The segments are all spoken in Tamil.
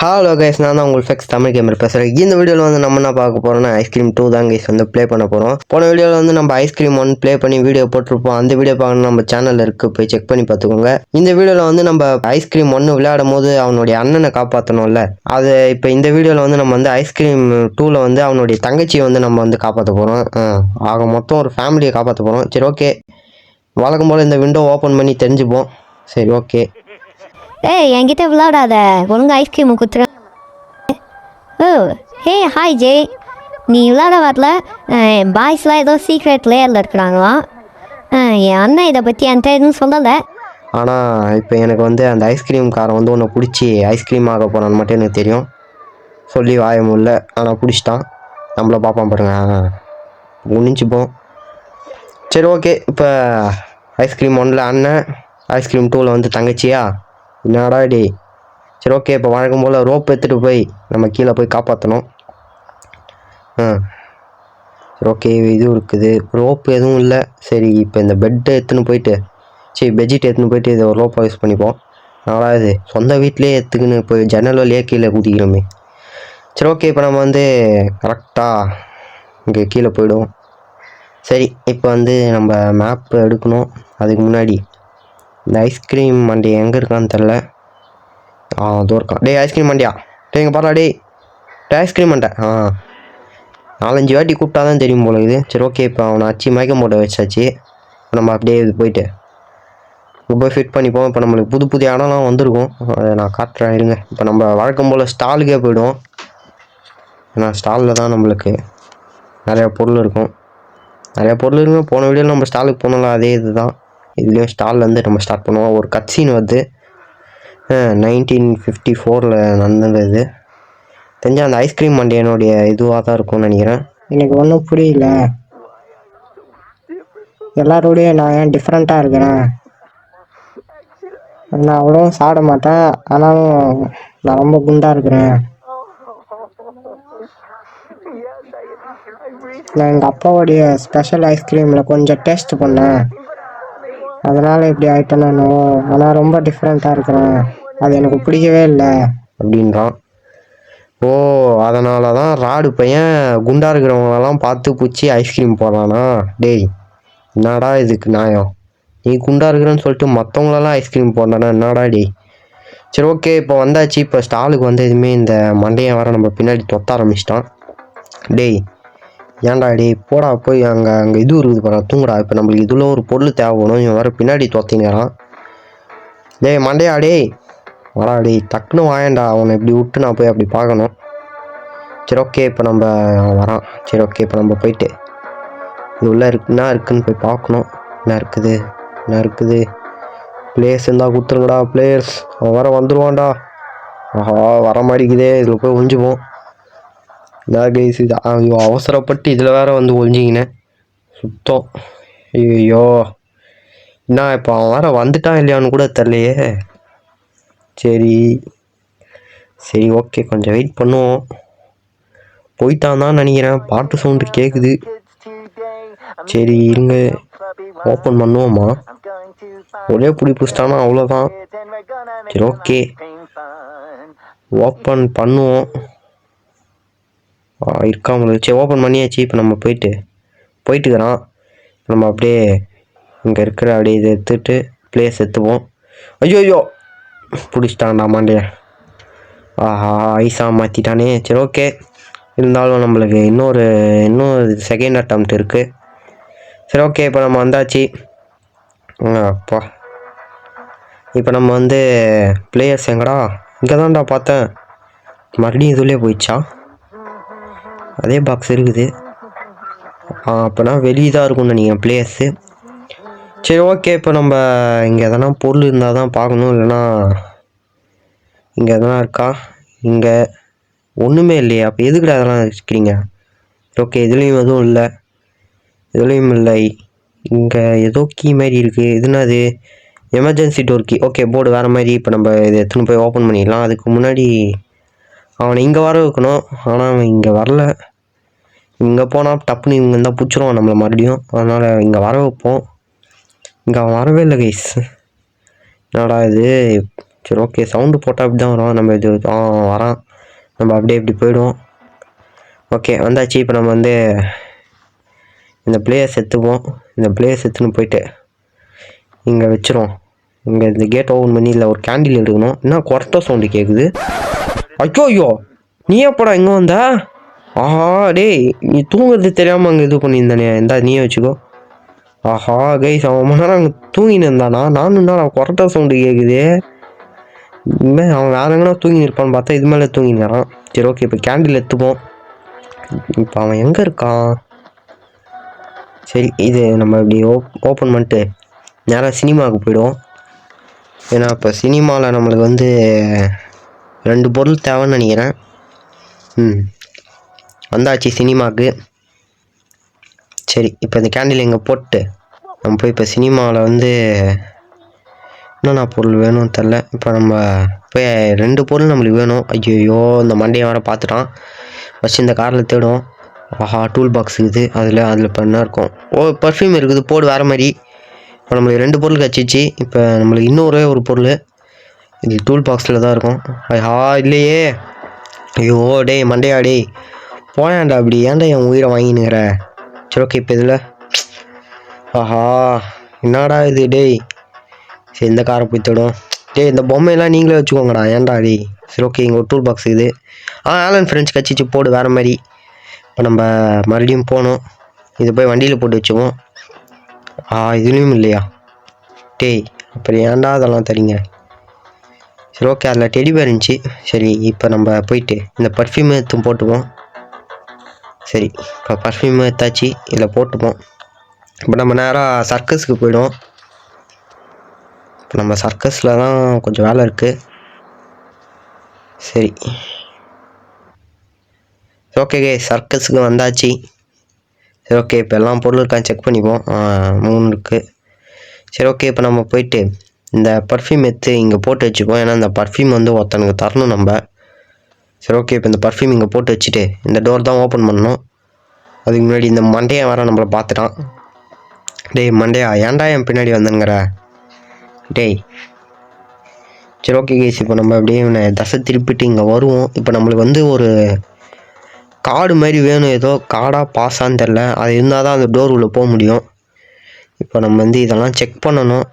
ஹலோ கைஸ், நான் தான் உங்களுக்கு ஃபெக்ஸ் தமிழ் கேமர் பேசுகிறேன். இந்த வீடியோவில் வந்து நம்ம என்ன பார்க்க போகிறோம்னா ஐஸ்கிரீம் 2 தான் கைஸ் வந்து ப்ளே பண்ண போகிறோம். போன வீடியோவில் வந்து நம்ம ஐஸ்கிரீம் 1 ப்ளே பண்ணி வீடியோ போட்டிருப்போம். அந்த வீடியோ பார்க்கணும் நம்ம சேனலில் இருக்குது, போய் செக் பண்ணி பார்த்துக்கோங்க. இந்த வீடியோவில் வந்து நம்ம ஐஸ்கிரீம் 1 விளையாடும் போது அவனுடைய அண்ணனை காப்பாற்றணும்ல, அது இப்போ இந்த வீடியோவில் வந்து நம்ம வந்து ஐஸ்கிரீம் 2ல் வந்து அவனுடைய தங்கச்சியை வந்து நம்ம வந்து காப்பாற்ற போகிறோம். ஆக மொத்தம் ஒரு ஃபேமிலியை காப்பாற்ற போகிறோம். சரி, ஓகே, வழக்கம் போல் இந்த விண்டோ ஓப்பன் பண்ணி தெரிஞ்சுப்போம். சரி, ஓகே. ஏய், என்கிட்ட விளையாடாத, ஒழுங்கு ஐஸ்கிரீம் குத்துற. ஓ ஹே, ஹாய் ஜெய், நீ விளையாட வரல? பாய்ஸ்லாம் ஏதோ சீக்ரெட் லேயரில் இருக்கிறாங்களாம். என் அண்ணன் இதை பற்றி என்கிட்ட எதுவும் சொல்லலை. ஆனால் இப்போ எனக்கு வந்து அந்த ஐஸ்கிரீம் காரை வந்து ஒன்று பிடிச்சி ஐஸ்கிரீம் ஆக போகிறான்னு மட்டும் எனக்கு தெரியும். சொல்லி வாய முடியல, ஆனால் பிடிச்சிட்டான். நம்மளை பார்ப்பான் பாருங்க, முடிஞ்சுப்போம். சரி, ஓகே. இப்போ ஐஸ்கிரீம் 1ல் அண்ணன், ஐஸ்கிரீம் 2ல் வந்து தங்கச்சியா? என்னடா டே. சரி, ஓகே. இப்போ வழக்கம் போல் ரோப் எடுத்துகிட்டு போய் நம்ம கீழே போய் காப்பாற்றணும். சரி, ஓகே. இது இருக்குது, ரோப்பு எதுவும் இல்லை. சரி, இப்போ இந்த பெட்டை எடுத்துன்னு போயிட்டு, சரி பெட்ஷீட் எடுத்துன்னு போயிட்டு இதை ஒரு ரோப்பை யூஸ் பண்ணிப்போம். நாளா இது சொந்த வீட்டிலே எடுத்துக்கின்னு போய் ஜன்னல் வழியே கீழே குதிக்கிறோமே. சரி, ஓகே. இப்போ நம்ம வந்து கரெக்டாக இங்கே கீழே போயிடுவோம். சரி, இப்போ வந்து நம்ம மேப் எடுக்கணும். அதுக்கு முன்னாடி இந்த ஐஸ்கிரீம் மண்டி எங்கே இருக்கான்னு தெரில. அதுவும் இருக்கான். டே ஐஸ்கிரீம் மண்டியா, டே இங்கே பாரா. டே ஐஸ்கிரீம் மண்டை. 4-5 வாட்டி கூப்பிட்டா தான் தெரியும் போல இது. சரி, ஓகே. இப்போ அவனை அச்சு மயக்கம் போட்ட வச்சாச்சு. நம்ம அப்படியே இது போயிட்டு இங்கே போய் ஃபிட் பண்ணிப்போம். இப்போ நம்மளுக்கு புது புது இடம்லாம் வந்திருக்கும், அதை நான் காட்டுறேன் இருங்க. இப்போ நம்ம வழக்கம் போல் ஸ்டாலுக்கே போய்டுவோம். ஏன்னா ஸ்டாலில் தான் நம்மளுக்கு நிறையா பொருள் இருக்கும். போன வீடியோவில் நம்ம ஸ்டாலுக்கு போனோம்ல, அதே இது தான் இதுலேயும் ஸ்டால்லேருந்து நம்ம ஸ்டார்ட் பண்ணுவோம். ஒரு கட்சீன் வருது, 1954 நடந்தது. தெரிஞ்ச அந்த ஐஸ்கிரீம் மண்டியனுடைய இதுவாக தான் இருக்கும்னு நினைக்கிறேன். எனக்கு ஒன்றும் புரியல, எல்லாரோடய நான் ஏன் டிஃப்ரெண்ட்டாக இருக்கிறேன்? நான் அவ்வளோ சாப்பிட மாட்டேன், ஆனாலும் நான் ரொம்ப குண்டாக இருக்கிறேன். நான் எங்கள் அப்பாவுடைய ஸ்பெஷல் ஐஸ்கிரீமில் கொஞ்சம் டேஸ்ட் பண்ணேன், அதனால் இப்படி ஆகிட்டேன்னு. ஆனால் ரொம்ப டிஃப்ரெண்ட்டாக இருக்கிறேன், அது எனக்கு பிடிக்கவே இல்லை அப்படின்றான். ஓ, அதனால தான் ராடு பையன் குண்டா இருக்கிறவங்களெல்லாம் பார்த்து பிடிச்சி ஐஸ்கிரீம் போடுறானா? டேய், என்னடா இதுக்கு நியாயம்? நீ குண்டா இருக்கிறேன்னு சொல்லிட்டு மற்றவங்களெல்லாம் ஐஸ்கிரீம் போடுறானா? என்னடா டேய். சரி, ஓகே. இப்போ வந்தாச்சு. இப்போ ஸ்டாலுக்கு வந்து எதுவுமே இந்த மண்டையன் வர நம்ம பின்னாடி தொத்த ஆரம்பிச்சிட்டான். டேய் ஏன்டா டேய், போடா போய் அங்கே இது இருக்குது பாரு, தூங்குடா. இப்போ நம்மளுக்கு இதில் ஒரு பொருள் தேவைப்படும். இவன் வர பின்னாடி தொத்திங்கிறான். டேய் மண்டையா, டேய் வாடா டேய், டக்குன்னு வாயண்டா. அவனை இப்படி விட்டு நான் போய் அப்படி பார்க்கணும். சரி, ஓகே. இப்போ நம்ம வரான். சரி, ஓகே. இப்போ நம்ம போயிட்டு இது உள்ளே என்ன இருக்குதுன்னு போய் பார்க்கணும். என்ன இருக்குது பிளேஸ் இருந்தால் கொடுத்துருங்கடா. பிளேயர்ஸ் அவன் வர வந்துடுவான்டா. ஆஹா, வர மாதிரிக்குதே. இதில் போய் ஒழிஞ்சுப்போம். இதான் கைஸ், இது ஐயோ, அவசரப்பட்டு இதில் வேற வந்து ஒழிஞ்சிக்கினேன் சுத்தம். ஐயோ, என்ன இப்போ அவன் வேற வந்துட்டான் இல்லையான்னு கூட தெரியலையே. சரி, ஓகே. கொஞ்சம் வெயிட் பண்ணுவோம். போயிட்டான் தான் நினைக்கிறேன், பாட்டு சவுண்டு கேட்குது. சரி இருங்க, ஓப்பன் பண்ணுவோமா? ஒரே பிடிச்சிட்டானா அவ்வளோதான். சரி, ஓகே, ஓப்பன் பண்ணுவோம். இருக்காமல். சரி, ஓப்பன் பண்ணியாச்சு. இப்போ நம்ம போயிட்டுக்கிறான். நம்ம அப்படியே இங்கே இருக்கிற அப்படியே இதை எடுத்துகிட்டு பிளேஸ் எடுத்துப்போம். ஐயோ, பிடிச்சிட்டான்டா மாண்டிய. ஆஹா, ஐஸாக மாற்றிட்டானே. சரி, ஓகே. இருந்தாலும் நம்மளுக்கு இன்னும் செகண்ட் அட்டம்ப்ட் இருக்குது. சரி, ஓகே. இப்போ நம்ம வந்தாச்சு. அப்பா, இப்போ நம்ம வந்து பிளேயர்ஸ் எங்கடா? இங்கே தான்டா பார்த்தேன். மறுபடியும் இதுலேயே போயிடுச்சா? அதே பாக்ஸ் இருக்குது. அப்போனா வெளியே தான் இருக்கும்னு நினைக்கிறேன் பிளேயர்ஸு. சரி, ஓகே. இப்போ நம்ம இங்கே எதனா பொருள் இருந்தால் தான் பார்க்கணும், இல்லைன்னா இங்கே எதனா இருக்கா? இங்கே ஒன்றுமே இல்லையா? அப்போ எதுக்குடா அதெல்லாம் வச்சுக்கிறீங்க? ஓகே, இதுலேயும் எதுவும் இல்லை, இதுலேயும் இல்லை. இங்கே ஏதோ கீ மாதிரி இருக்குது. இதுனா அது emergency door key. Okay, board வேறு மாதிரி. இப்போ நம்ம இதை எடுத்துன்னு போய் ஓப்பன் பண்ணிடலாம். அதுக்கு முன்னாடி அவனை இங்கே வர வைக்கணும். ஆனால் அவன் இங்கே வரல. இங்கே போனால் டப்புன்னு இங்கே இருந்தால் பிடிச்சிருவான் நம்மளை மறுபடியும். அதனால் இங்கே வர வைப்போம். இங்கே அவன் வரவே இல்லை கைஸ். என்னடா இது, சரி ஓகே, சவுண்டு போட்டால் அப்படி தான் வரும். நம்ம இது வரான். நம்ம அப்படியே இப்படி போயிடுவோம். ஓகே வந்தாச்சு. இப்போ நம்ம வந்து இந்த பிளேயர்ஸ் எடுத்துப்போம். இந்த பிளேயர்ஸ் எடுத்துன்னு போயிட்டு இங்கே வச்சிரும். இங்கே இந்த கேட் ஓப்பன் பண்ணி இல்லை ஒரு கேண்டில் எடுக்கணும். என்ன கொரட்டை சவுண்டு கேட்குது? ஐயோ நீ எப்படா இங்கே வந்தா? ஆஹா டேய், நீ தூங்குறது தெரியாமல் அங்கே இது பண்ணியிருந்தானே. இந்தா நீயே வச்சுக்கோ. ஆஹா கைஸ், அவன் மணி நேரம் அங்கே தூங்கின்னு இருந்தானா? நானும் என்ன கொரட்டை சவுண்டு கேட்குது. இனிமேல் அவன் வேற எங்கன்னா தூங்கின்னு இருப்பான்னு பார்த்தா இது மேலே தூங்கினான். சரி ஓகே, இப்போ கேண்டில் எடுத்துப்போம். இப்போ அவன் எங்கே இருக்கான்? சரி, இது நம்ம இப்படி ஓப்பன் பண்ணிட்டு நேராக சினிமாவுக்கு போயிடுவோம். ஏன்னா இப்போ சினிமாவில் நம்மளுக்கு வந்து 2 பொருள் தேவைன்னு நினைக்கிறேன். வந்தாச்சு சினிமாவுக்கு. சரி, இப்போ இந்த கேண்டில் இங்கே போட்டு நம்ம போய் இப்போ சினிமாவில் வந்து என்னென்ன பொருள் வேணும்னு தெரில. இப்போ நம்ம போய் 2 பொருள் நம்மளுக்கு வேணும். ஐயோ இந்த மண்டையை வேறு பார்த்துட்டான். ஃபஸ்ட்டு இந்த காரில் தேடும். ஆஹா டூல் பாக்ஸ் இருக்குது. அதில் இப்போ என்ன இருக்கும்? பர்ஃப்யூம் இருக்குது. போடு வேறு மாதிரி. இப்போ நம்மளுக்கு 2 பொருள் கிடச்சிச்சு. இப்போ நம்மளுக்கு இன்னொரு ஒரு பொருள் இது டூல் பாக்ஸில் தான் இருக்கும். ஐயா இல்லையே. ஐயோ டேய் மண்டையா டேய், போயாண்டா அப்படி. ஏன்டா என் உயிரை வாங்கினுங்கிற? சரி ஓகே, இப்போ இதில் ஆஹா என்னடா இது டேய். சரி இந்த காரை போய் தேடும். டேய் இந்த பொம்மையெல்லாம் நீங்களே வச்சுக்கோங்கடா. ஏன்டா டேய். சரி ஓகே, இங்கே ஒரு டூல் பாக்ஸ் இருக்குது. ஆலன் ஃப்ரெண்ட்ஸ் கட்சிச்சு. போடு வேறு மாதிரி. இப்போ நம்ம மறுபடியும் போகணும். இது போய் வண்டியில் போட்டு வச்சுவோம். இதுலேயும் இல்லையா? டேய் அப்புறம் ஏன்டா அதெல்லாம் தரீங்க? சரி ஓகே, அதில் டெடி பேர் இருந்துச்சு. சரி இப்போ நம்ம போயிட்டு இந்த பர்ஃப்யூம் எடுத்து போட்டுப்போம். சரி இப்போ பர்ஃப்யூம் எடுத்தாச்சு, இதில் போட்டுப்போம். இப்போ நம்ம நேராக சர்க்கஸுக்கு போயிடுவோம். இப்போ நம்ம சர்க்கஸில் தான் கொஞ்சம் வேலை இருக்குது. சரி ஓகே சர்க்கஸுக்கு வந்தாச்சு. சரி ஓகே, இப்போ எல்லாம் பொருள் இருக்கான்னு செக் பண்ணிப்போம். 3 இருக்குது. சரி ஓகே, இப்போ நம்ம போயிட்டு இந்த பர்ஃப்யூம் எடுத்து இங்கே போட்டு வச்சுப்போம். ஏன்னா இந்த பர்ஃப்யூம் வந்து ஒருத்தனுக்கு தரணும் நம்ம. சரி ஓகே, இப்போ இந்த பர்ஃப்யூம் இங்கே போட்டு வச்சுட்டு இந்த டோர் தான் ஓப்பன் பண்ணணும். அதுக்கு முன்னாடி இந்த மண்டையை வேறு நம்மளை பார்த்துட்டான். டேய் மண்டையா, ஏன்டா என் பின்னாடி வந்துங்கிற? டேய் சரி ஓகே கேஸ், இப்போ நம்ம அப்படியே தசை திருப்பிட்டு இங்கே வருவோம். இப்போ நம்மளுக்கு வந்து ஒரு கார்டு மாதிரி வேணும். ஏதோ கார்டாக பாஸான்னு தெரில. அது இருந்தால் தான் அந்த டோர் உள்ளே போக முடியும். இப்போ நம்ம வந்து இதெல்லாம் செக் பண்ணணும்.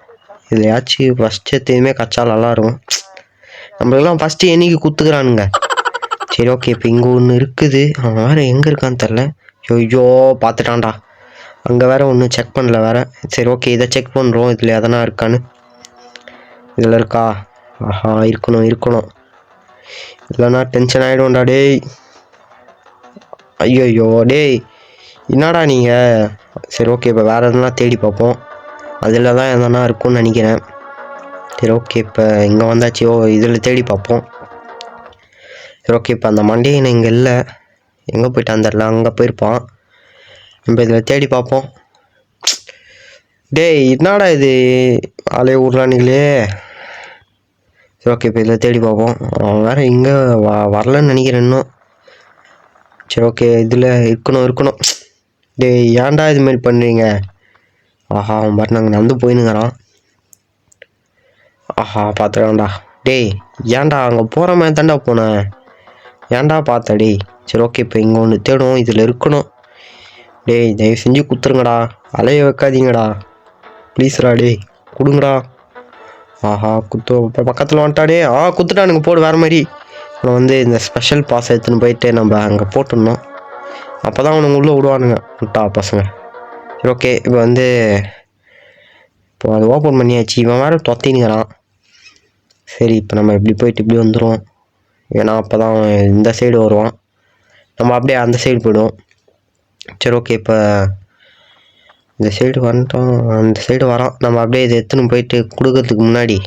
இதுலையாச்சும் ஃபஸ்ட்டு எத்தையுமே கச்சா நல்லாயிருக்கும். நம்மளுக்கெல்லாம் ஃபஸ்ட்டு என்னைக்கு குத்துக்கிறானுங்க. சரி ஓகே, இப்போ இங்கே ஒன்று இருக்குது. அவன் வேறு எங்கே இருக்கான்னு தெரில. ஐயோ பார்த்துட்டான்டா. அங்கே வேறு ஒன்றும் செக் பண்ணல வேறு. சரி ஓகே, இதை செக் பண்ணுறோம். இதில் எதனா இருக்கான்னு. இதில் இருக்கா? ஆஹா இருக்கணும். இல்லைன்னா டென்ஷன் ஆகிடும்டா டேய். ஐயோ டேய் என்னடா நீங்கள்? சரி ஓகே, இப்போ வேறு எதுனா தேடி பார்ப்போம். அதில் தான் எதனா இருக்கும்னு நினைக்கிறேன். சரி ஓகே, இப்போ இங்கே வந்தாச்சு. இதில் தேடி பார்ப்போம். சரி ஓகே, இப்போ அந்த மண்டையனை இங்கே இல்லை. எங்கே போயிட்டான் தெரில. அங்கே போயிருப்பான். நம்ம இதில் தேடி பார்ப்போம். டேய் என்னடா இது ஆளே ஊர்லானிங்களே. சரி ஓகே, இப்போ இதில் தேடி பார்ப்போம். அவன் வேறு இங்கே வரலன்னு நினைக்கிறேன் இன்னும். சரி ஓகே, இதில் இருக்கணும். டேய் ஏன்டா இதுமாரி பண்ணுறீங்க? ஆஹா அவன் பாரு நாங்கள் நடந்து போயினுங்கிறான். ஆஹா பார்த்துக்கலாம்டா. டேய் ஏன்டா அங்கே போகிற மாதிரி தாண்டா போனேன். ஏன்டா பார்த்த டேய். சரி ஓகே, இப்போ இங்கே ஒன்று தேடும். இதில் இருக்கணும். டேய் தயவு செஞ்சு குத்துருங்கடா. அலைய வைக்காதீங்கடா ப்ளீஸ்ரா. டேய் கொடுங்கடா. ஆஹா குத்து பக்கத்தில் வந்துட்டாடே. குத்துட்டானுங்க. போடு வேறு மாதிரி. அப்புறம் வந்து இந்த ஸ்பெஷல் பாஸ் எடுத்துன்னு போயிட்டு நம்ம அங்கே போட்டுடணும். அப்போ தான் அவனுங்க உள்ளே விடுவானுங்க விட்டா பசங்க. சரி ஓகே, இப்போ வந்து இப்போ அது ஓப்பன் பண்ணியாச்சு. இவன் வேறு தொத்தினுங்கிறான். சரி இப்போ நம்ம இப்படி போயிட்டு இப்படி வந்துடுவோம். ஏன்னா அப்போ தான் இந்த சைடு வருவான். நம்ம அப்படியே அந்த சைடு போய்டுவோம். சரி ஓகே, இப்போ இந்த சைடு வந்துட்டோம். அந்த சைடு வரோம். நம்ம அப்படியே இதை எடுத்துன்னு போயிட்டு கொடுக்கறதுக்கு முன்னாடி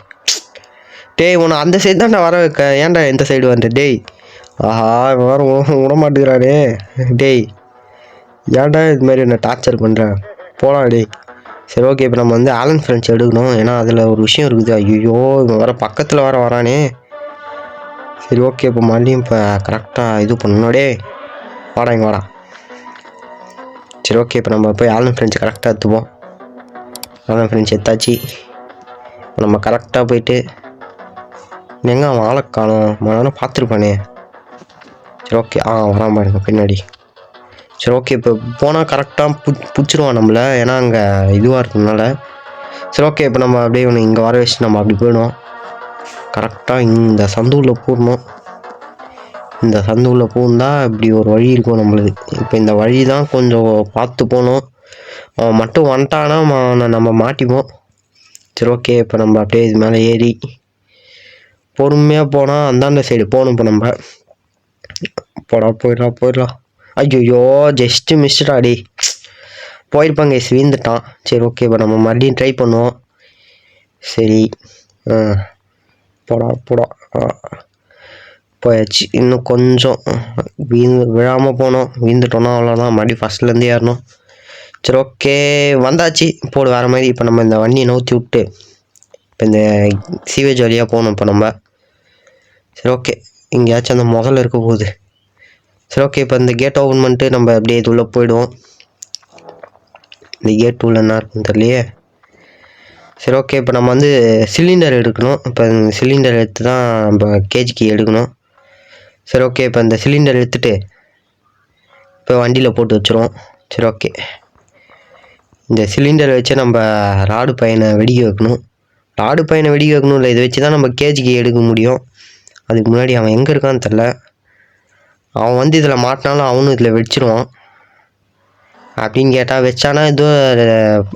டேய் உன்னை அந்த சைடு தான்டா வர வைக்க. ஏன்டா எந்த சைடு வந்து? டேய் ஆஹா வேறு விட மாட்டேங்கிறானே. டேய் ஏன்டா இது மாதிரி என்ன டார்ச்சர் பண்ணுறேன்? போகலாம் டேய். சரி ஓகே, இப்போ நம்ம வந்து ஆலன் ஃப்ரெண்ட்ஸ் எடுக்கணும். ஏன்னா அதில் ஒரு விஷயம் இருக்குது. ஐயோ இவன் வேறு பக்கத்தில் வேறு வரானே. சரி ஓகே, இப்போ மறுபடியும் இப்போ கரெக்டாக இது பண்ணணும். டே வாடா இங்கே வாடா. சரி ஓகே, இப்போ நம்ம போய் ஆலன் ஃப்ரெண்ட்ஸ் கரெக்டாக எடுத்துப்போம். ஆலன் ஃப்ரெண்ட்ஸ் எடுத்தாச்சு. நம்ம கரெக்டாக போயிட்டு எங்கே அவன் ஆளை காணோம், அவனை பார்த்துருப்பானே. சரி ஓகே, வரான் பாருங்க பின்னாடி. சரி ஓகே, இப்போ போனால் கரெக்டாக பிடிச்சிருவான் நம்மளை, ஏன்னா அங்கே இதுவாக இருக்கிறதுனால. சரி ஓகே, இப்போ நம்ம அப்படியே ஒன்று இங்கே வர வச்சு நம்ம அப்படி போயிடுவோம். கரெக்டாக இந்த சந்துவில் போடணும். இந்த சந்துவில் பூந்தா இப்படி ஒரு வழி இருக்கும் நம்மளுக்கு. இப்போ இந்த வழி தான் கொஞ்சம் பார்த்து போகணும். அவன் மட்டும் வந்துட்டானா நம்ம மாட்டிப்போம். சரி ஓகே, இப்போ நம்ம அப்படியே இது மேலே ஏறி பொறுமையாக போனால் அந்தாண்ட சைடு போகணும். இப்போ நம்ம போயிடலாம். ஐயோ ஜஸ்ட்டு மிஸ்டாடி, போயிருப்பாங்க, வீந்துட்டான். சரி ஓகே, இப்போ நம்ம மறுபடியும் ட்ரை பண்ணுவோம். சரி போடா போயாச்சு. இன்னும் கொஞ்சம் விழாமல் போனோம். வீந்துட்டோன்னா அவ்வளோதான், மறுபடியும் ஃபஸ்ட்லேருந்து ஏறணும். சரி ஓகே, வந்தாச்சு. போடு வேறு மாதிரி. இப்போ நம்ம இந்த வண்டியை நவுத்தி விட்டு இப்போ இந்த சீவேஜ் வழியாக போகணும் இப்போ நம்ம. சரி ஓகே, எங்கேயாச்சும் அந்த முதல்ல இருக்க போகுது. சரி ஓகே, இப்போ இந்த கேட் ஓப்பன் பண்ணிட்டு நம்ம அப்படியே இது உள்ளே போயிடுவோம். இந்த கேட் உள்ள என்ன இருக்குன்னு தெரியலையே. சரி ஓகே, இப்போ நம்ம வந்து சிலிண்டர் எடுக்கணும். இப்போ இந்த சிலிண்டர் எடுத்து தான் நம்ம கேஜிக்கு எடுக்கணும். சரி ஓகே, இப்போ இந்த சிலிண்டர் எடுத்துகிட்டு இப்போ வண்டியில் போட்டு வச்சுருவோம். சரி ஓகே, இந்த சிலிண்டரை வச்சு நம்ம ராடு பையனை வெடிக்க வைக்கணும். இல்லை, இதை வச்சு தான் நம்ம கேஜிக்கு எடுக்க முடியும். அதுக்கு முன்னாடி அவன் எங்கே இருக்கான்னு தெரில. அவன் வந்து இதில் மாட்டினாலும் அவனும் இதில் வெடிச்சிடுவான். அப்படின்னு கேட்டால் வச்சானா ஏதோ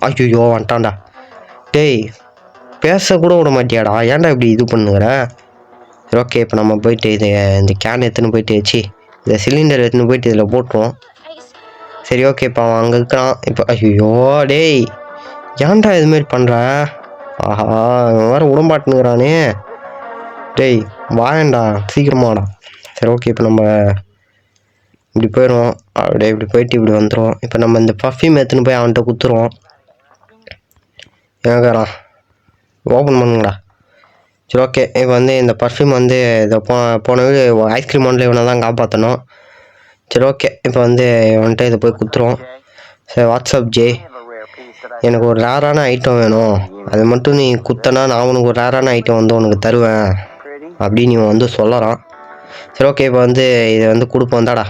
ஐயோ வந்துட்டான்டா. டேய், பேசக்கூட விட மாட்டியாடா, ஏன்டா இப்படி இது பண்ணுங்கிற? சரி ஓகே, இப்போ நம்ம போயிட்டு இந்த கேன் எடுத்துன்னு போயிட்டு வச்சு இந்த சிலிண்டர் எடுத்துன்னு போயிட்டு இதில் போட்டுருவோம். சரி ஓகே, இப்போ அவன் அங்கே இருக்கிறான். இப்போ ஐயோ டேய், ஏன்டா இதுமாரி பண்ணுற? ஆஹா, இவன் வேறு உடம்பாட்டுனுங்கிறானே. டேய் வாயண்டா, சீக்கிரமாடா. சரி ஓகே, இப்போ நம்ம இப்படி போயிடுவோம். அப்படியே இப்படி போயிட்டு இப்படி வந்துடுவோம். இப்போ நம்ம இந்த பர்ஃப்யூம் எடுத்துன்னு போய் அவன்கிட்ட குத்துருவோம். ஏங்கிறா ஓப்பன் பண்ணுங்கடா. சரி ஓகே, இப்போ வந்து இந்த பர்ஃப்யூம் வந்து இதை போன ஐஸ்கிரீம் ஒன்றில் இவனை தான் காப்பாற்றணும். சரி ஓகே, இப்போ வந்து வந்துட்டு இதை போய் குத்துருவோம். சரி, வாட்ஸ்அப் ஜே, எனக்கு ஒரு ரேரான ஐட்டம் வேணும், அது மட்டும் நீ குத்தனா நான் உனக்கு ஒரு ரேரான ஐட்டம் வந்து உனக்கு தருவேன் அப்படின்னு இவன் வந்து சொல்லறான். சரி ஓகே, இப்போ வந்து இதை வந்து கொடுப்போம் தாடா.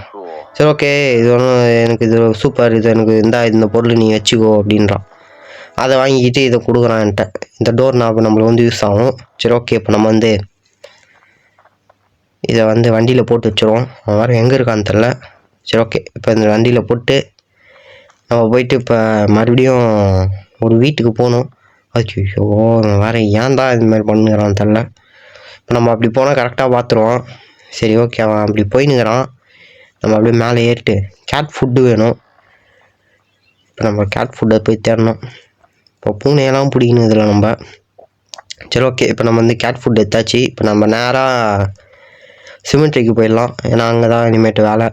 சரி ஓகே, இது ஒன்றும் எனக்கு இது சூப்பர், இது எனக்கு இந்த பொருள் நீ வச்சுக்கோ அப்படின்றான். அதை வாங்கிக்கிட்டு இதை கொடுக்குறான்ட்ட. இந்த டோர் நாப் நம்மளுக்கு வந்து யூஸ் ஆகும். சரி ஓகே, இப்போ நம்ம வந்து இதை வந்து வண்டியில் போட்டு வச்சுருவோம். அவன் வேறு எங்கே இருக்கான்னு தெரில. சரி ஓகே, இப்போ இந்த வண்டியில் போட்டு நம்ம போயிட்டு இப்போ மறுபடியும் ஒரு வீட்டுக்கு போகணும். ஐயோ வேறு ஏன்டா இதுமாதிரி பண்ணுங்கிறான்னு தெரில. இப்போ நம்ம அப்படி போனால் கரெக்டாக பார்த்துருவோம். சரி ஓகே, அவன் அப்படி போயின்னுக்கிறான். நம்ம அப்படியே மேலே ஏறிட்டு கேட் ஃபுட்டு வேணும். இப்போ நம்ம கேட் ஃபுட்டை போய் தேடணும். இப்போ பூனையெல்லாம் பிடிக்கணும் இதில் நம்ம. சரி ஓகே, இப்போ நம்ம வந்து கேட் ஃபுட் எடுத்தாச்சு. இப்போ நம்ம நேராக சிமெண்ட்ரிக்கு போயிடலாம். ஏன்னா அங்கே தான் இனிமேட்டு வேலை,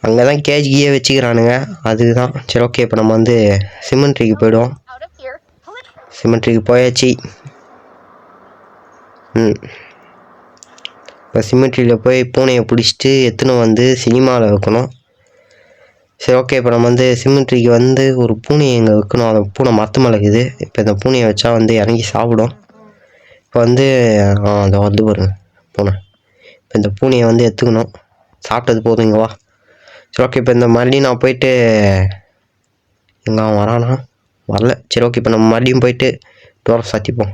அங்கே தான் கேஜியே வச்சுக்கிறானுங்க, அதுதான். சரி ஓகே, இப்போ நம்ம வந்து சிமெண்ட்ரிக்கு போயிடுவோம். சிமெண்ட்ரிக்கு போயாச்சு. இப்போ சிமெண்ட்ரியில் போய் பூனையை பிடிச்சிட்டு எத்தனை வந்து சினிமாவில் வைக்கணும். சரி ஓகே, இப்போ நம்ம வந்து சிமெண்ட்ரிக்கு வந்து ஒரு பூனையை எங்கே வைக்கணும். அந்த பூனை மரத்து மேலே இருக்குது. இப்போ இந்த பூனையை வச்சா வந்து இறங்கி சாப்பிடும். இப்போ வந்து அதை வந்து பாருங்க பூனை. இப்போ இந்த பூனையை வந்து எடுத்துக்கணும். சாப்பிட்டது போதும், இங்கே வா. சரி ஓகே, இப்போ இந்த மறுபடியும் நான் போயிட்டு எங்கே அவன் வரானா, வரல. சரி ஓகே, இப்போ நம்ம மறுபடியும் போயிட்டு டோரை சாத்திப்போம்.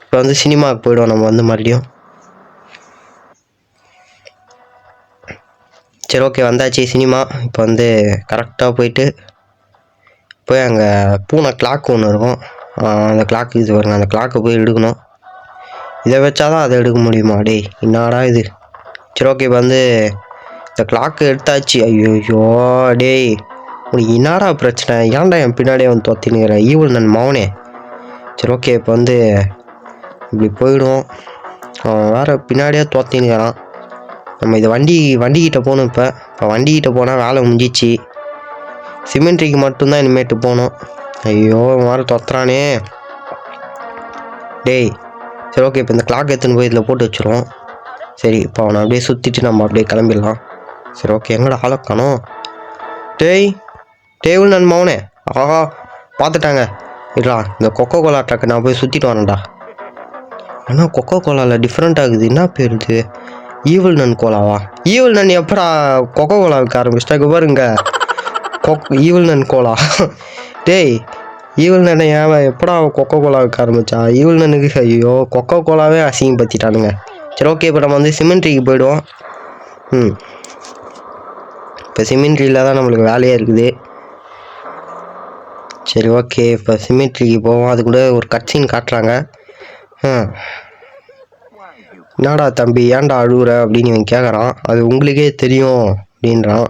இப்போ வந்து சினிமாவுக்கு போயிடுவோம் நம்ம வந்து மறுபடியும். சரி ஓகே, வந்தாச்சு சினிமா. இப்போ வந்து கரெக்டாக போய் அங்கே பூனை கிளாக் ஒன்று இருக்கும். அந்த கிளாக்கு இது வருங்க, அந்த கிளாக்கை போய் எடுக்கணும். இதை வச்சாதான் அதை எடுக்க முடியுமா? டேய் என்னடா இது. சரி ஓகே, இப்போ வந்து இந்த கிளாக்கு எடுத்தாச்சு. ஐயோ டேய், உனக்கு என்னடா பிரச்சனை? ஏன்டா என் பின்னாடியே வந்து தொத்தினுங்கிற ஈவல் நன் மவனே. சரி ஓகே, இப்போ வந்து இப்படி போயிடும். அவன் வேறு பின்னாடியே தொத்தினுக்கிறான். நம்ம இது வண்டிக்கிட்ட போகணும். இப்போ வண்டிக்கிட்ட போனால் வேலை முடிஞ்சிச்சு. சிமெண்ட்ரிக்கு மட்டும்தான் இனிமேட்டு போகணும். ஐயோ வேறு தொத்துறானே டேய். சரி ஓகே, இப்போ இந்த கிளாக் எடுத்துன்னு போய் இதில் போட்டு வச்சுருவோம். சரி, இப்போ அவனை அப்படியே சுற்றிட்டு நம்ம அப்படியே கிளம்பிடலாம். சரி ஓகே, எங்கடா ஆளை காணோம்? டேவில் நன் மவனே. ஆஹா பார்த்துட்டாங்க. இல்லா, இந்த கொக்கோ கோலா ட்ரக்கை நான் போய் சுற்றிட்டு வரேன்டா. ஆனால் கொக்கோ கோலாவில் டிஃப்ரெண்ட் ஆகுது. என்ன பேர் இது? ஈவில் நன் கோலாவா? ஈவில் நன் எப்படா கொக்கோ கோலா விற்க ஆரம்பிச்சிட்டாங்க பாருங்க. ஈவில் நன் கோலா. டேய், ஈவில் நன்னை ஏன் எப்படா கொக்கோ கோலா விற்க ஆரம்பிச்சா? ஈவில் நன்னுக்கு ஐயோ கொக்கோ கோலாவே அசிங்கப்படுத்திட்டானுங்க. சரி ஓகே, இப்போ நம்ம வந்து சிமெண்ட்ரிக்கு போயிடுவோம். இப்போ சிமெண்ட்ரியில் தான் நம்மளுக்கு வேலையே இருக்குது. சரி ஓகே, இப்போ சிமெண்ட்ரிக்கு போவோம். அது கூட ஒரு கட்சின்னு காட்டுறாங்க. என்னடா தம்பி ஏன்டா அழுகுற அப்படின்னு இவன் கேட்குறான். அது உங்களுக்கே தெரியும் அப்படின்றான்.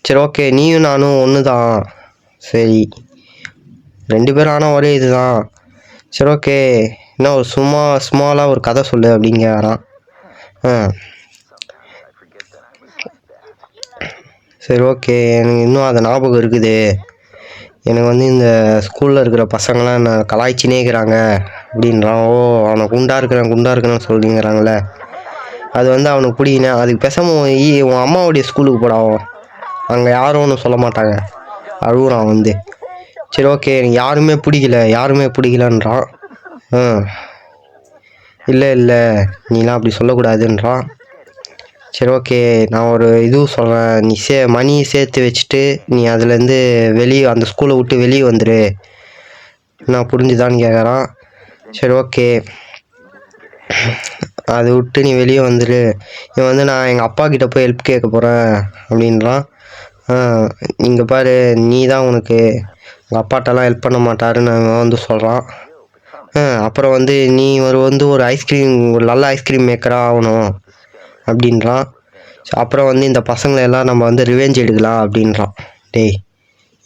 சரி ஓகே, நீயும் நானும் ஒன்று தான். சரி, 2 பேரும் ஆனால் ஒரே இது தான். சரி ஓகே, என்ன ஒரு ஸ்மாலாக ஒரு கதை சொல்லு அப்படின்னு கேட்குறான். சரி ஓகே, எனக்கு இன்னும் அது ஞாபகம் இருக்குது. எனக்கு வந்து இந்த ஸ்கூலில் இருக்கிற பசங்களாம் என்ன கலாய்ச்சினே இருக்கிறாங்க அப்படின்றான். ஓ, அவனை குண்டா இருக்கிறேன்னு சொல்லிங்கிறாங்களே, அது வந்து அவனுக்கு பிடிக்கினே. அதுக்கு பேசாமல் உன் அம்மாவுடைய ஸ்கூலுக்கு போடாவும், அங்கே யாரும் ஒன்றும் சொல்ல மாட்டாங்க. அழுகுறான் வந்து. சரி ஓகே, எனக்கு யாருமே பிடிக்கலன்றான். இல்லை நீலாம் அப்படி சொல்லக்கூடாதுன்றான். சரி ஓகே, நான் ஒரு இதுவும் சொல்கிறேன். நீ மணி சேர்த்து வச்சுட்டு நீ அதுலேருந்து அந்த ஸ்கூலை விட்டு வெளியே வந்துடு. நான் புரிஞ்சுதான்னு கேட்குறான். சரி ஓகே, அதை விட்டு நீ வெளியே வந்துடு. இவன் வந்து நான் எங்கள் அப்பா கிட்டே போய் ஹெல்ப் கேட்க போகிறேன் அப்படின்றான். இங்கே பாரு, நீ தான் உனக்கு உங்கள் அப்பாட்டெல்லாம் ஹெல்ப் பண்ண மாட்டாருன்னு அவன் வந்து சொல்கிறான். அப்புறம் வந்து நீ ஒரு ஐஸ்கிரீம், ஒரு நல்ல ஐஸ்கிரீம் மேக்கராக ஆகணும் அப்படின்றான். அப்புறம் வந்து இந்த பசங்களை எல்லாம் நம்ம வந்து ரிவெஞ்ச் எடுக்கலாம் அப்படின்றான். டேய்,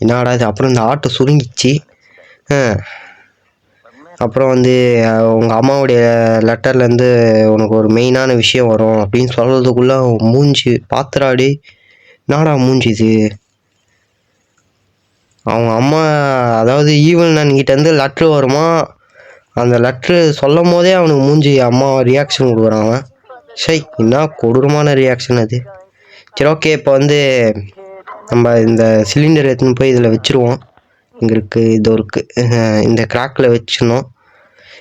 என்னடா இது? அப்புறம் இந்த ஆட்டை சுருங்கிச்சு. அப்புறம் வந்து உங்கள் அம்மாவுடைய லெட்டர்லேருந்து உனக்கு ஒரு மெயினான விஷயம் வரும் அப்படின்னு சொல்கிறதுக்குள்ளே மூஞ்சி பாத்திராடி. என்னடா மூஞ்சிது? அவங்க அம்மா, அதாவது ஈவன் நன்கிட்டேருந்து லெட்ரு வருமா, அந்த லெட்ரு சொல்லும் போதே அவனுக்கு மூஞ்சி அம்மா ரியாக்ஷன் கொடுக்குறான். சை, என்ன கொடூரமான ரியாக்ஷன் அது. சரி ஓகே, இப்போ வந்து நம்ம இந்த சிலிண்டர் எடுத்துன்னு போய் இதில் வச்சுருவோம். இங்கே இருக்குது, இது இருக்குது, இந்த கிராக்கில் வச்சிடணும்.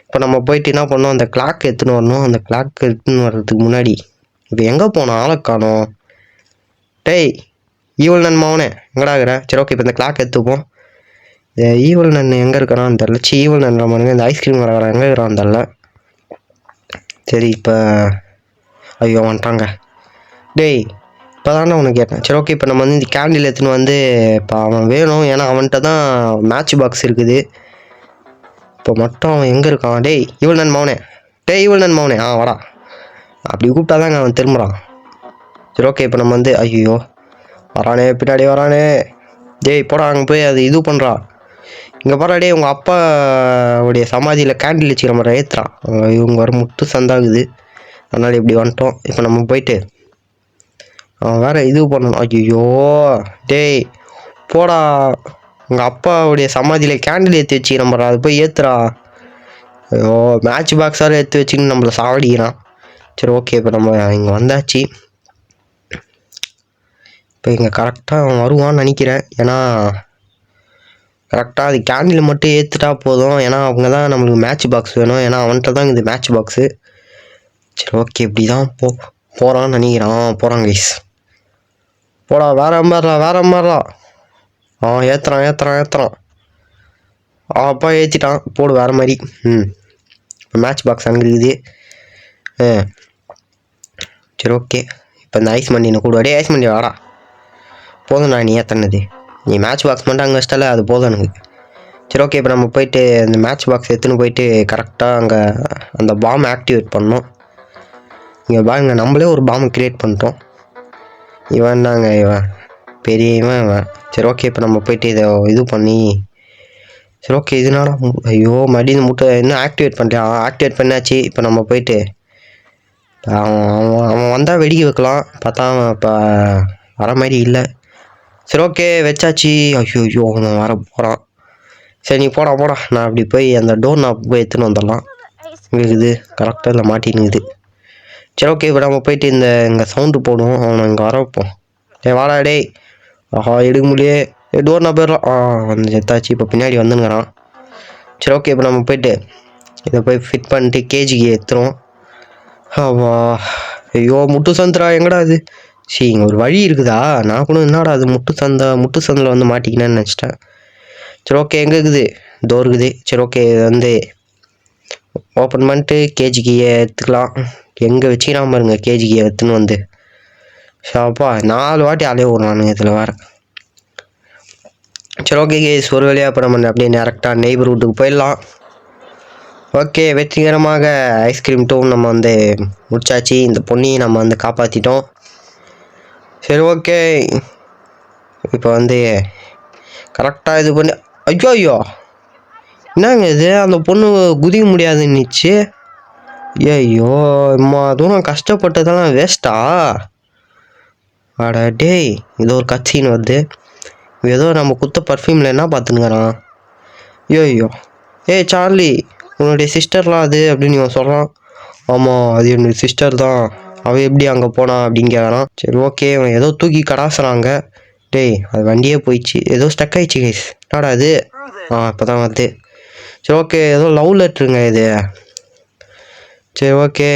இப்போ நம்ம போயிட்டு என்ன பண்ணோம், அந்த கிளாக் எடுத்துன்னு வரணும். அந்த கிளாக் எடுத்துன்னு வர்றதுக்கு முன்னாடி இப்போ எங்கே போனோம்? ஆளை காணோம். டேய், ஈவல் நன் மவனே எங்கடா இருக்கிற? சரி ஓகே, இப்போ இந்த கிளாக் எடுத்துப்போம். இந்த ஈவல் நன் எங்கே இருக்கிறான்னு தெரில. ஈவல் நன் மானுங்க இந்த ஐஸ்கிரீம் வர எங்கே இருக்கிறான்னு தெரில. சரி, இப்போ ஐயோ வந்துட்டாங்க. டேய், இப்போ தானே உனக்கு கேட்டேன். சரி ஓகே, இப்போ நம்ம வந்து இந்த கேண்டில் எடுத்துன்னு வந்து இப்போ அவன் வேணும், ஏன்னா அவன்கிட்ட தான் மேட்ச் பாக்ஸ் இருக்குது. இப்போ மட்டும் அவன் எங்கே இருக்கான்? டேய் ஈவல் நன் மவனே, வாடா. அப்படி கூப்பிட்டாதாங்க அவன் திரும்புகிறான். சரி ஓகே, இப்போ நம்ம வந்து ஐயோ வரானே, பின்னாடி வரானே. டேய் போடா, அங்கே போய் அது இது பண்ணுறா. இங்கே போடா. டே, உங்கள் அப்பாவுடைய சமாதியில் கேண்டில் வச்சுக்கிற மாதிரி ஏற்றுறான். இவங்க வர முட்டு சந்தாகுது, அதனால் இப்படி வந்துட்டோம். இப்போ நம்ம போயிட்டு அவன் வேறு இது பண்ணணும். ஐயோ டேய் போடா, உங்கள் அப்பாவுடைய சமாதியில் கேண்டில் ஏற்றி வச்சுக்கிற மாதிரி அது போய் ஏற்றுறா. ஐயோ, மேட்ச் பாக்ஸால் எடுத்து வச்சுக்கின்னு நம்மளை சாவடிக்கிறான். சரி ஓகே, இப்போ நம்ம இங்கே வந்தாச்சு. இப்போ இங்கே கரெக்டாக அவன் வருவான்னு நினைக்கிறேன். ஏன்னா கரெக்டாக அது கேண்டில் மட்டும் ஏற்றுட்டா போதும். ஏன்னா அவங்க தான் நம்மளுக்கு மேட்ச் பாக்ஸ் வேணும். ஏன்னா அவன்கிட்ட தான் இது மேட்ச் பாக்ஸு. சரி ஓகே, இப்படி தான் போகிறான்னு நினைக்கிறான். போகிறான் கைஸ், போடா. வேற மாதிரிலாம் ஏற்றுறான். அப்பா ஏற்றிட்டான், போடு வேறு மாதிரி. மேட்ச் பாக்ஸ் அங்கே இருக்குது. சரி ஓகே, இப்போ இந்த ஐஸ் மண்டினை கூட. அப்படியே ஐஸ் மண்டி வாடா. போதும், நான் நீ ஏற்றினது, நீ மேட்ச் பாக்ஸ் மட்டும் அங்கே வச்சிட்டால, அது போதும் எனக்கு. சரி ஓகே, இப்போ நம்ம போயிட்டு அந்த மேட்ச் பாக்ஸ் எடுத்துன்னு போயிட்டு கரெக்டாக அங்கே அந்த பாம் ஆக்டிவேட் பண்ணோம். இங்கே பாருங்க, நம்மளே ஒரு பாம்பை க்ரியேட் பண்ணிட்டோம். இவன் பெரிய இவன். சரி ஓகே, இப்போ நம்ம போயிட்டு இதை இது பண்ணி. சரி ஓகே, இதனால ஐயோ மறுபடியும் இந்த முட்டை இன்னும் ஆக்டிவேட் பண்ணிட்டான். ஆக்டிவேட் பண்ணாச்சு. இப்போ நம்ம போயிட்டு அவன் வந்தால் வெடிக்க வைக்கலாம். பார்த்தா அவன் இப்போ வர மாதிரி இல்லை. சரி ஓகே, வச்சாச்சு. ஐயோ அவன் வர போகிறான். சரி நீ போடா. நான் அப்படி போய் அந்த டோர் நான் போய் எடுத்துன்னு வந்துடலாம். இருக்குது கரெக்டாக இல்லை, மாட்டினுக்குது. சரி ஓகே, இப்போ நம்ம போயிட்டு இங்கே சவுண்டு போடுவோம். அவனை இங்கே வர வைப்போம். வாடா டேய். ஆஹா, எடுக்க முடியே. டோர் நான் போயிடலாம். வந்து எத்தாச்சு. இப்போ பின்னாடி வந்துங்கிறான். சரி ஓகே, இப்போ நம்ம போயிட்டு இதை போய் ஃபிட் பண்ணிட்டு கேஜிக்கு ஏற்றுறோம். ஆவா, ஐயோ முட்டு சந்திரா எங்கடா அது? சரி, இங்கே ஒரு வழி இருக்குதா? நான் கூட என்னடா அது முட்டு சந்தில் வந்து மாட்டிக்கினேன்னு நினச்சிட்டேன். சரி ஓகே, எங்கே இருக்குது? டோர் இருக்குது. சரி ஓகே, இது வந்து ஓப்பன் பண்ணிட்டு கேஜிக்கு எடுத்துக்கலாம். எங்கே வச்சுக்கிறான் பாருங்க கேஜிக்கு எடுத்துன்னு வந்து. ஷாப்பா 4 வாட்டி அலைய விட்றானுங்க இதில் வேறு. சரி ஓகே கேஸ், ஒரு வழியாக இப்போ நம்ம அப்படியே டேரெக்டாக நெய்பர்ஹுட்டுக்கு போயிடலாம். ஓகே, வெற்றிகரமாக ஐஸ்கிரீம் 2 நம்ம வந்து முடிச்சாச்சு. இந்த பொண்ணையும் நம்ம வந்து காப்பாற்றிட்டோம். சரி ஓகே, இப்போ வந்து கரெக்டாக இது பண்ணி ஐயோ என்னங்க இது? அந்த பொண்ணு குதிக்க முடியாதுன்னுச்சு. ஐயோ அம்மா, அதுவும் நான் கஷ்டப்பட்டதெல்லாம் வேஸ்ட்டா? அட டேய், இது ஒரு கட்சின்னு வருது. ஏதோ நம்ம குத்த பர்ஃப்யூமில் என்ன பார்த்துனுங்கிறான்? ஐயோ ஏய் சார்லி, உன்னுடைய சிஸ்டர்லாம் அது அப்படின்னு இவன் சொல்கிறான். ஆமாம், அது என்னுடைய சிஸ்டர் தான். அவள் எப்படி அங்கே போனா அப்படின்னு கேட்குறான். சரி ஓகே, அவன் ஏதோ தூக்கி கடாசுறாங்க. டேய், அது வண்டியே போயிடுச்சு. ஏதோ ஸ்டக் ஆயிடுச்சு கைஸ். என்னடா அது? இப்போ தான் வருது. சரி ஓகே, ஏதோ லவ் லெட்ருங்க இது. சரி ஓகே,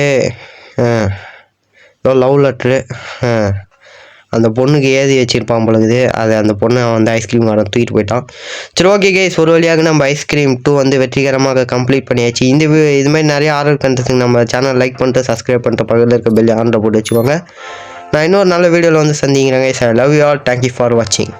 ஏதோ லவ் லெட்ரு. அந்த பொண்ணுக்கு ஏதி வச்சிருப்பான் பொழுது அது அந்த பொண்ணை வந்து ஐஸ்கிரீம் காரன் தூக்கிட்டு போயிட்டான். சரி ஓகே கைஸ், ஒரு வழியாக நம்ம ஐஸ்கிரீம் 2 வந்து வெற்றிகரமாக கம்ப்ளீட் பண்ணியாச்சு. இது மாதிரி நிறைய ஆர்டர் பண்ணுறதுக்கு நம்ம சேனல் லைக் பண்ணிட்டு சப்ஸ்கிரைப் பண்ணிட்டு பக்கத்தில் இருக்க பெல் ஆனில் போட்டு வச்சுக்கோங்க. நான் இன்னொரு நல்ல வீடியோவில் வந்து சந்திக்கிறேன் guys. I love you all. Thank you for வாட்சிங்.